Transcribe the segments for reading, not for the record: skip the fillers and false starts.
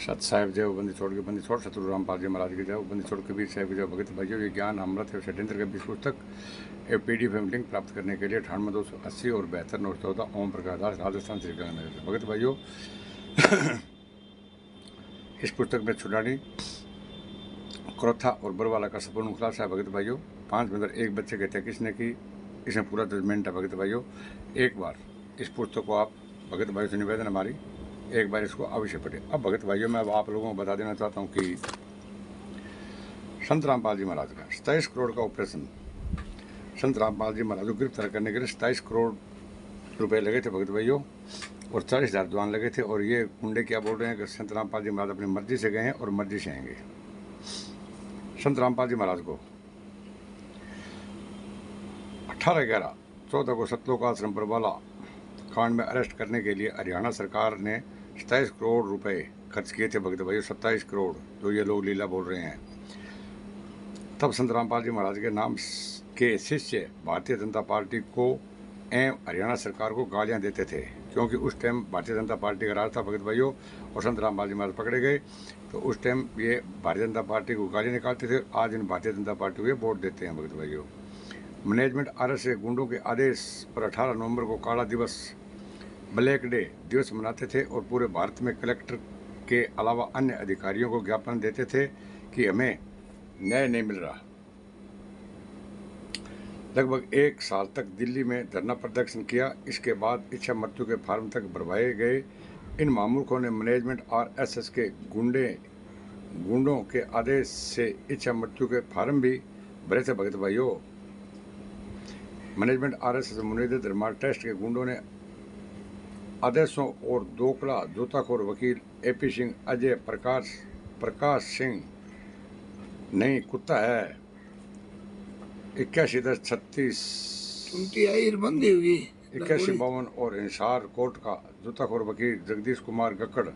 सत साहिब जय बंदी छोड़ सतगुरु रामपाल जी महाराज की जय बंदी छोड़ कबीर साहिब की जय भगत भाइयों ये ज्ञान अमृत एवं षड्यंत्र के बीच पुस्तक PDF एवं लिंक प्राप्त करने के लिए 98-280 और 72-914 ओम प्रकाश दास राजस्थान श्री गंगानगर से। भगत भाइयों इस पुस्तक में छुड़ानी क्रोथा और बरवाला का संपूर्ण खुलासा है। भगत भाइयों 5 में एक बच्चे की हत्या किसने की, इसमें पूरा जजमेंट है। भगत भाइयों एक बार इस पुस्तक को आप भगत भाइयों से निवेदन हमारी एक बार इसको अवश्य पढ़े। अब भगत भाइयों मैं अब आप लोगों को बता देना चाहता हूँ कि संत रामपाल जी महाराज का 27 करोड़ का ऑपरेशन संत रामपाल जी महाराज को गिरफ्तार करने के लिए 27 करोड़ रुपए लगे थे भगत भाइयों, और 40,000 जवान लगे थे। और ये गुंडे क्या बोल रहे हैं कि संत रामपाल जी महाराज अपनी मर्जी से गए हैं और मर्जी से आएंगे। संत रामपाल जी महाराज को 18/11/14 को सतलोक आश्रम बरवाला कांड में अरेस्ट करने के लिए हरियाणा सरकार ने 27 करोड़ रुपए खर्च किए थे। भगत भाइयों 27 करोड़ जो ये लोग लीला बोल रहे हैं। तब संत रामपाल जी महाराज के नाम के शिष्य भारतीय जनता पार्टी को एवं हरियाणा सरकार को गालियां देते थे, क्योंकि उस टाइम भारतीय जनता पार्टी का राज था भगत भाइयों, और संत रामपाल जी महाराज पकड़े गए तो उस टाइम ये भारतीय जनता पार्टी को गालियां निकालते थे। आज इन भारतीय जनता पार्टी को ये वोट देते हैं। भगत भाइयों मैनेजमेंट RS के गुंडों के आदेश पर 18 नवंबर को काला दिवस ब्लैक डे दिवस मनाते थे और पूरे भारत में कलेक्टर के अलावा अन्य अधिकारियों को ज्ञापन देते थे कि हमें न्याय नहीं मिल रहा। लगभग 1 साल तक दिल्ली में धरना प्रदर्शन किया। इसके बाद इच्छा मृत्यु के फार्म तक भरवाए गए। इन मामूर्खों ने मैनेजमेंट RSS के गुंडों के आदेश से इच्छा मृत्यु के फार्म भी भरे थे। भगत भाइयों मैनेजमेंट RSS मुनीद धर्माल ट्रस्ट के गुंडों ने आदेशों और दोकड़ा जूताखोर वकील AP सिंह, अजय प्रकाश सिंह नहीं कुत्ता है 81-10-36 बंदी हुई 81-52 और हिसार कोर्ट का जूताखोर वकील जगदीश कुमार गक्कड़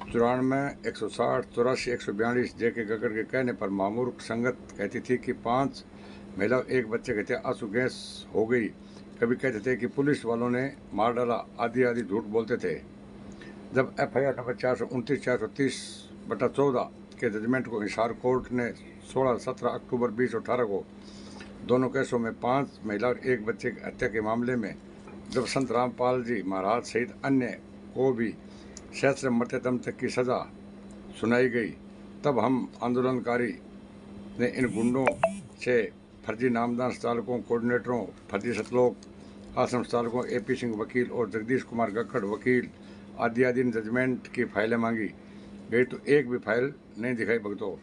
94-160-84-142 JK गक्कड़ के कहने पर मामूर संगत कहती थी कि 5 महिला 1 बच्चे कहते आंसू गैस हो गई। कभी कहते थे कि पुलिस वालों ने मार डाला, आदि झूठ बोलते थे। जब FIR नंबर 429-430/14 के जजमेंट को हिसार कोर्ट ने 16-17 अक्टूबर 2018 को दोनों केसों में 5 महिला और 1 बच्चे की हत्या के मामले में जब संत रामपाल जी महाराज सहित अन्य को भी सहस्त्र मरते दम तक की सजा सुनाई गई, तब हम आंदोलनकारी ने इन गुंडों से फर्जी नामदान चालकों, कोऑर्डिनेटरों, फर्जी सतलोक आश्रम चालकों, AP सिंह वकील और जगदीश कुमार गक्कड़ वकील आदि जजमेंट की फाइलें मांगी गई तो एक भी फाइल नहीं दिखाई। भगतों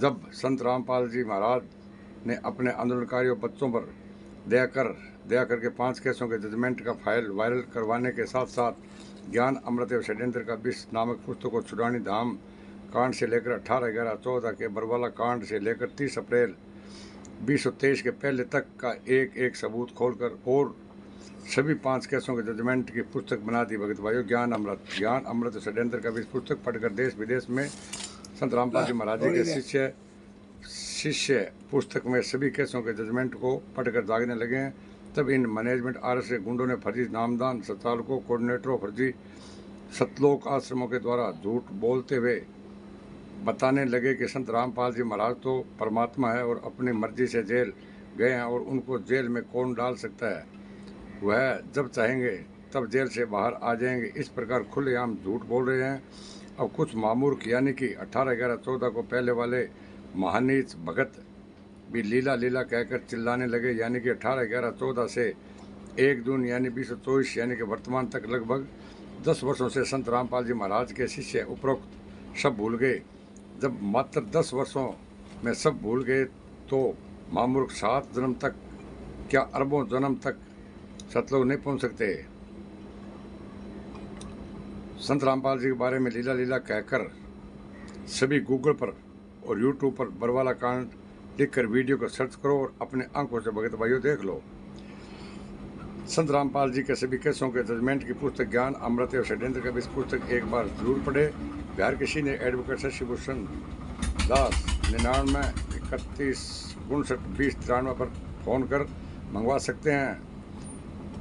जब संत रामपाल जी महाराज ने अपने आंदोलनकारियों बच्चों पर दया करके 5 केसों के जजमेंट का फाइल वायरल करवाने के साथ साथ ज्ञान अमृत एवं षड्यंत्र का 20 नामक पुस्तक को छुड़ानी धाम कांड से लेकर 18/11/14 के बरवाला कांड से लेकर 30 अप्रैल 2023 के पहले तक का एक सबूत खोलकर और सभी 5 केसों के जजमेंट की पुस्तक बना दी। भगत भाइयों ज्ञान अमृत षड्यंत्र का भी पुस्तक पढ़कर देश विदेश में संत रामपाल जी महाराज जी के शिष्य पुस्तक में सभी केसों के जजमेंट को पढ़कर जागने लगे हैं। तब इन मैनेजमेंट RS के गुंडों ने फर्जी नामदान संचालकों, कोऑर्डिनेटरों, फर्जी सतलोक आश्रमों के द्वारा झूठ बोलते हुए बताने लगे कि संत रामपाल जी महाराज तो परमात्मा है और अपनी मर्जी से जेल गए हैं और उनको जेल में कौन डाल सकता है, वह जब चाहेंगे तब जेल से बाहर आ जाएंगे। इस प्रकार खुलेआम झूठ बोल रहे हैं। अब कुछ मामूर्ख यानी कि 18/11/14 को पहले वाले महानीच भगत भी लीला कहकर चिल्लाने लगे, यानी कि 18/11/14 से 1 जून यानी 2024 यानी कि वर्तमान तक लगभग 10 वर्षों से संत रामपाल जी महाराज के शिष्य उपरोक्त सब भूल गए। जब मात्र 10 वर्षों में सब भूल गए तो मामूर्ख 7 जन्म तक क्या अरबों जन्म तक सतलोक नहीं पहुंच सकते। संत रामपाल जी के बारे में लीला कहकर सभी गूगल पर और YouTube पर बरवाला कांड लिखकर वीडियो को सर्च करो और अपने आंखों से भगत भाइयों देख लो। संत रामपाल जी के सभी केसों के जजमेंट की पुस्तक ज्ञान अमृत एवं षड्यंत्र का भी पुस्तक एक बार जरूर पढ़े। बिहार के सीनियर एडवोकेट शशिभूषण दास 99-31-59-20-93 पर फ़ोन कर मंगवा सकते हैं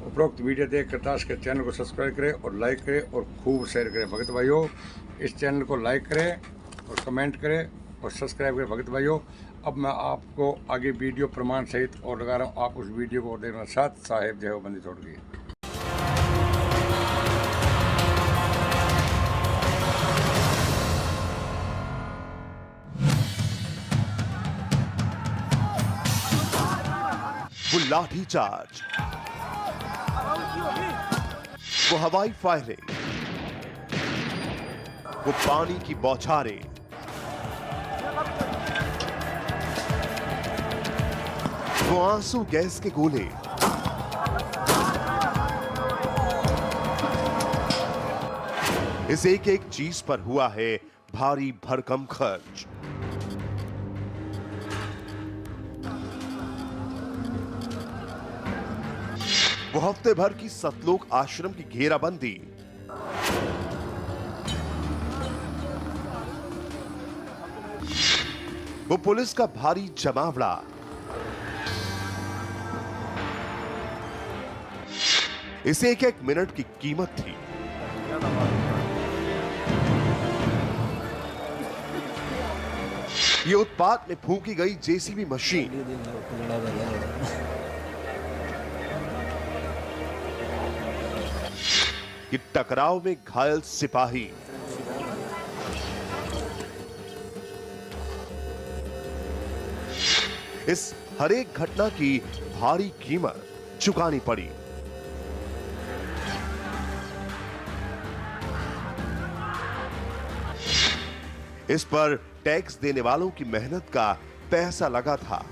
उपरोक्त वीडियो देख कर दास के चैनल को सब्सक्राइब करें और लाइक करें और खूब शेयर करें। भगत भाइयों, इस चैनल को लाइक करें और कमेंट करें और सब्सक्राइब करें। भगत भाइयों, अब मैं आपको आगे वीडियो प्रमाण सहित और लगा रहा हूँ, आप उस वीडियो को देखना। साथ साहेब जय हो बंदी छोड़ गई। वो लाठी चार्ज, वो हवाई फायरिंग, वो पानी की बौछारें, वो आंसू गैस के गोले, इस एक एक चीज पर हुआ है भारी भरकम खर्च। वो हफ्ते भर की सतलोक आश्रम की घेराबंदी, वो पुलिस का भारी जमावड़ा, इस एक एक मिनट की कीमत थी। ये उत्पात में फूंकी गई जेसीबी मशीन, कि टकराव में घायल सिपाही, इस हर एक घटना की भारी कीमत चुकानी पड़ी। इस पर टैक्स देने वालों की मेहनत का पैसा लगा था।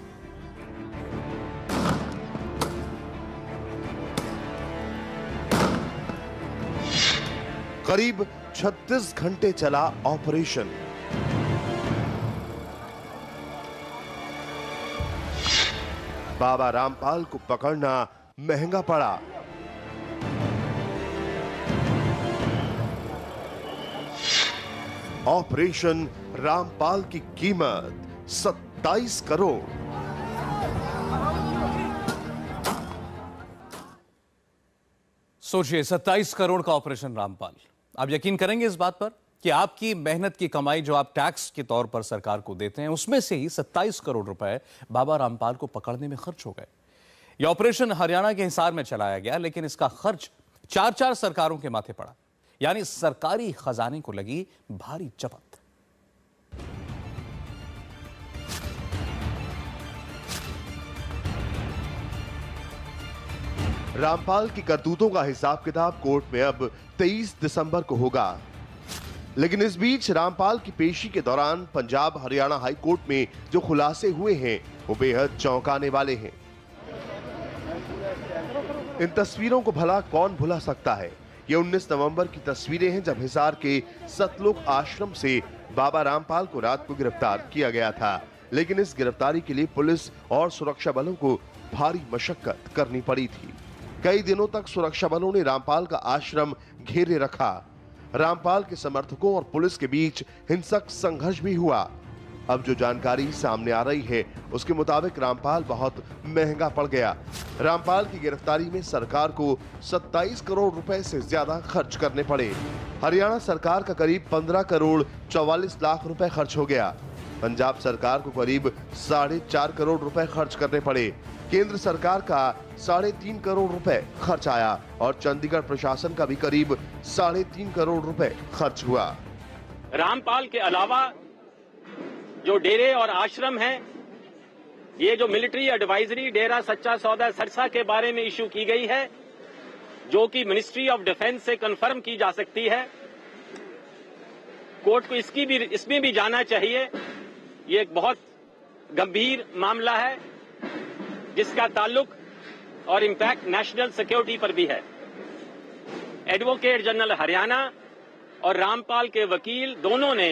करीब 36 घंटे चला ऑपरेशन। बाबा रामपाल को पकड़ना महंगा पड़ा। ऑपरेशन रामपाल की कीमत 27 करोड़। सोचिए, 27 करोड़ का ऑपरेशन रामपाल। आप यकीन करेंगे इस बात पर कि आपकी मेहनत की कमाई जो आप टैक्स के तौर पर सरकार को देते हैं, उसमें से ही 27 करोड़ रुपए बाबा रामपाल को पकड़ने में खर्च हो गए। यह ऑपरेशन हरियाणा के हिसार में चलाया गया, लेकिन इसका खर्च 4 सरकारों के माथे पड़ा, यानी सरकारी खजाने को लगी भारी चपत। रामपाल की करतूतों का हिसाब किताब कोर्ट में अब 23 दिसंबर को होगा, लेकिन इस बीच रामपाल की पेशी के दौरान पंजाब हरियाणा हाई कोर्ट में जो खुलासे हुए हैं वो बेहद चौंकाने वाले हैं। इन तस्वीरों को भला कौन भुला सकता है। ये 19 नवंबर की तस्वीरें हैं जब हिसार के सतलोक आश्रम से बाबा रामपाल को रात को गिरफ्तार किया गया था, लेकिन इस गिरफ्तारी के लिए पुलिस और सुरक्षा बलों को भारी मशक्कत करनी पड़ी थी। कई दिनों तक सुरक्षा बलों ने रामपाल का आश्रम घेरे रखा। रामपाल के समर्थकों और पुलिस के बीच हिंसक संघर्ष भी हुआ। अब जो जानकारी सामने आ रही है उसके मुताबिक रामपाल बहुत महंगा पड़ गया। रामपाल की गिरफ्तारी में सरकार को 27 करोड़ रुपए से ज्यादा खर्च करने पड़े। हरियाणा सरकार का करीब 15 करोड़ 44 लाख रुपए खर्च हो गया। पंजाब सरकार को करीब 4.5 करोड़ रुपए खर्च करने पड़े। केंद्र सरकार का 3.5 करोड़ रुपए खर्च आया और चंडीगढ़ प्रशासन का भी करीब 3.5 करोड़ रुपए खर्च हुआ। रामपाल के अलावा जो डेरे और आश्रम हैं, ये जो मिलिट्री एडवाइजरी डेरा सच्चा सौदा सरसा के बारे में इशू की गई है, जो कि मिनिस्ट्री ऑफ डिफेंस से कंफर्म की जा सकती है, कोर्ट को इसमें भी जाना चाहिए। ये एक बहुत गंभीर मामला है जिसका ताल्लुक और इम्पैक्ट नेशनल सिक्योरिटी पर भी है। एडवोकेट जनरल हरियाणा और रामपाल के वकील दोनों ने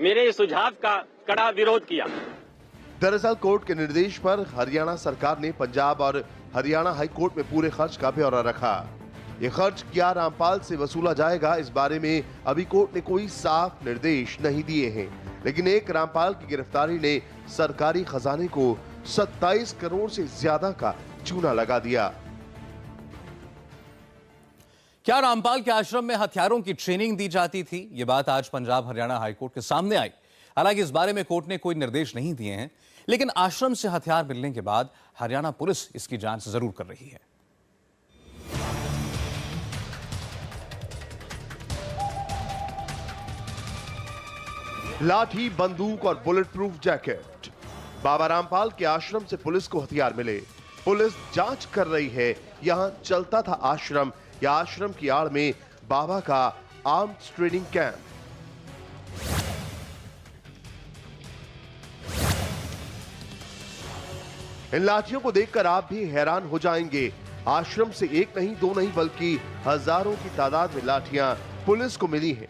मेरे सुझाव का कड़ा विरोध किया। दरअसल कोर्ट के निर्देश पर हरियाणा सरकार ने पंजाब और हरियाणा हाई कोर्ट में पूरे खर्च का ब्यौरा रखा। ये खर्च क्या रामपाल से वसूला जाएगा, इस बारे में अभी कोर्ट ने कोई साफ निर्देश नहीं दिए हैं, लेकिन एक रामपाल की गिरफ्तारी ने सरकारी खजाने को 27 करोड़ से ज्यादा का चूना लगा दिया। क्या रामपाल के आश्रम में हथियारों की ट्रेनिंग दी जाती थी? ये बात आज पंजाब हरियाणा हाईकोर्ट के सामने आई। हालांकि इस बारे में कोर्ट ने कोई निर्देश नहीं दिए हैं, लेकिन आश्रम से हथियार मिलने के बाद हरियाणा पुलिस इसकी जांच जरूर कर रही है। लाठी, बंदूक और बुलेट प्रूफ जैकेट। बाबा रामपाल के आश्रम से पुलिस को हथियार मिले। पुलिस जांच कर रही है यहां चलता था आश्रम या आश्रम की आड़ में बाबा का आर्म्स ट्रेनिंग कैंप। इन लाठियों को देखकर आप भी हैरान हो जाएंगे। आश्रम से एक नहीं, दो नहीं, बल्कि हजारों की तादाद में लाठियां पुलिस को मिली हैं।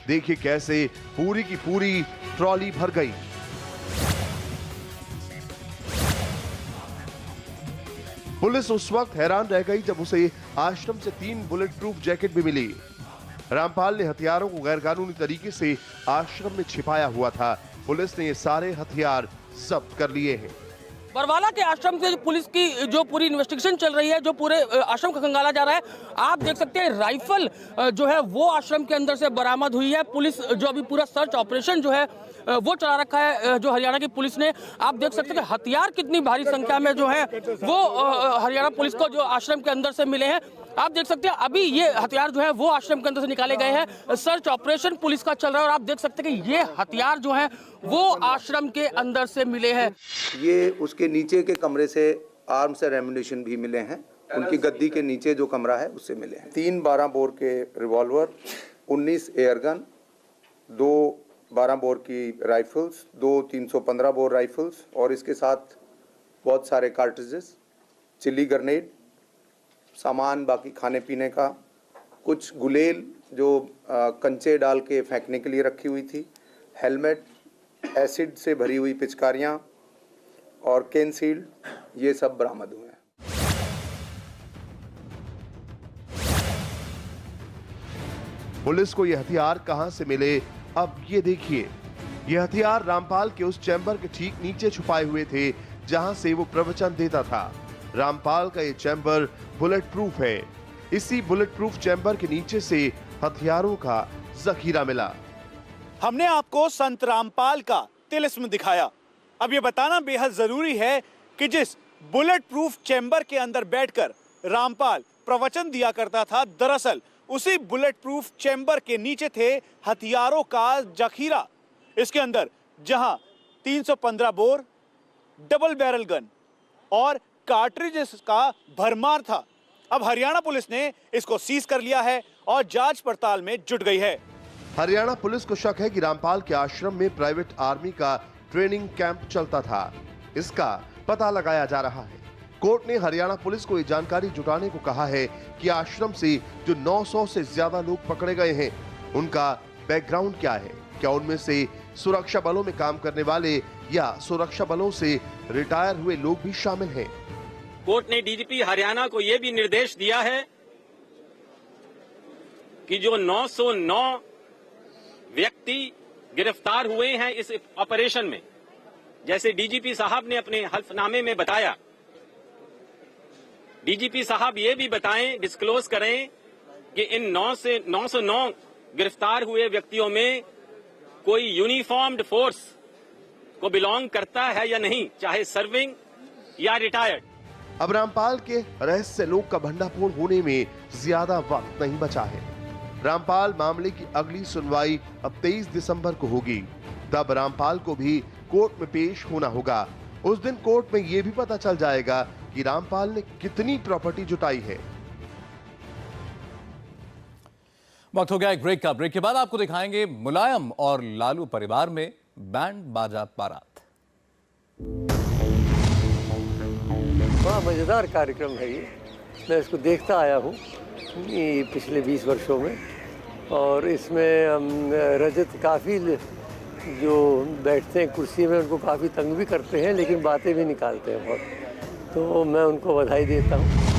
देखिए कैसे पूरी की पूरी ट्रॉली भर गई। पुलिस उस वक्त हैरान रह गई जब उसे आश्रम से 3 बुलेट प्रूफ जैकेट भी मिली। रामपाल ने हथियारों को गैरकानूनी तरीके से आश्रम में छिपाया हुआ था। पुलिस ने ये सारे हथियार जब्त कर लिए हैं। बरवाला के आश्रम से पुलिस की जो पूरी इन्वेस्टिगेशन चल रही है, जो पूरे आश्रम का खंगाला जा रहा है, आप देख सकते हैं राइफल जो है वो आश्रम के अंदर से बरामद हुई है। पुलिस जो अभी पूरा सर्च ऑपरेशन जो है वो चला रखा है जो हरियाणा की पुलिस ने। आप देख सकते हैं कि हथियार कितनी भारी संख्या में जो है वो हरियाणा पुलिस को जो आश्रम के अंदर से मिले हैं। आप देख सकते हैं अभी ये हथियार जो है वो आश्रम के अंदर से निकाले गए हैं। सर्च ऑपरेशन पुलिस का चल रहा है और आप देख सकते हैं कि ये हथियार जो है वो आश्रम के अंदर से मिले हैं। ये उसके नीचे के कमरे से आर्म्स और एम्युनिशन भी मिले हैं। उनकी गद्दी के नीचे जो कमरा है उससे मिले हैं। 3 12 बोर के रिवॉल्वर, 19 एयरगन, 2 12 बोर की राइफल्स, 2 315 बोर राइफल्स और इसके साथ बहुत सारे कार्ट्रिजेस, चिली ग्रेनेड, सामान बाकी खाने पीने का, कुछ गुलेल जो कंचे डाल के फेंकने के लिए रखी हुई थी, हेलमेट, एसिड से भरी हुई पिचकारियां और केन शील्ड, ये सब बरामद हुए हैं। पुलिस को यह हथियार कहां से मिले, अब ये देखिए। यह हथियार रामपाल के उस चैम्बर के ठीक नीचे छुपाए हुए थे जहां से वो प्रवचन देता था। रामपाल का ये चैम्बर बुलेट प्रूफ है। इसी बुलेट प्रूफ चैम्बर के नीचे से हथियारों का जखीरा मिला। हमने आपको संत रामपाल का तिलिस्म दिखाया। अब ये बताना बेहद जरूरी है कि जिस बुलेट प्रूफ चैम्बर के अंदर बैठकर रामपाल प्रवचन दिया करता था, दरअसल उसी बुलेट प्रूफ चैम्बर के नीचे थे हथियारों का जखीरा। इसके अंदर जहां 315 बोर, डबल बैरल गन और कार्ट्रिजेस का भरमार था। अब हरियाणा पुलिस ने इसको सीज कर लिया है और जांच पड़ताल में जुट गई है। हरियाणा पुलिस को शक है कि रामपाल के आश्रम में प्राइवेट आर्मी का ट्रेनिंग कैंप चलता था। इसका पता लगाया जा रहा है। कोर्ट ने हरियाणा पुलिस को ये जानकारी जुटाने को कहा है कि आश्रम से जो 900 से ज्यादा लोग पकड़े गए हैं, उनका बैकग्राउंड क्या है। क्या उनमें से सुरक्षा बलों में काम करने वाले या सुरक्षा बलों से रिटायर हुए लोग भी शामिल हैं। कोर्ट ने डीजीपी हरियाणा को यह भी निर्देश दिया है कि जो 909 व्यक्ति गिरफ्तार हुए हैं इस ऑपरेशन में, जैसे डीजीपी साहब ने अपने हल्फनामे में बताया, डीजीपी साहब ये भी बताएं, डिस्क्लोज करें कि इन 909 गिरफ्तार हुए व्यक्तियों में कोई यूनिफॉर्म्ड फोर्स को बिलोंग करता है या नहीं, चाहे सर्विंग या रिटायर्ड। अब रामपाल के रहस्य लोक का भंडाफोड़ होने में ज्यादा वक्त नहीं बचा है। रामपाल मामले की अगली सुनवाई अब 23 दिसंबर को होगी। तब रामपाल को भी कोर्ट में पेश होना होगा। उस दिन कोर्ट में यह भी पता चल जाएगा कि रामपाल ने कितनी प्रॉपर्टी जुटाई है। वक्त हो गया एक ब्रेक का। ब्रेक के बाद आपको दिखाएंगे मुलायम और लालू परिवार में बैंड बाजा बारात। बड़ा मज़ेदार कार्यक्रम है ये। मैं इसको देखता आया हूँ पिछले 20 वर्षों में, और इसमें रजत काफ़ी जो बैठते हैं कुर्सी में उनको काफ़ी तंग भी करते हैं, लेकिन बातें भी निकालते हैं बहुत। तो मैं उनको बधाई देता हूँ।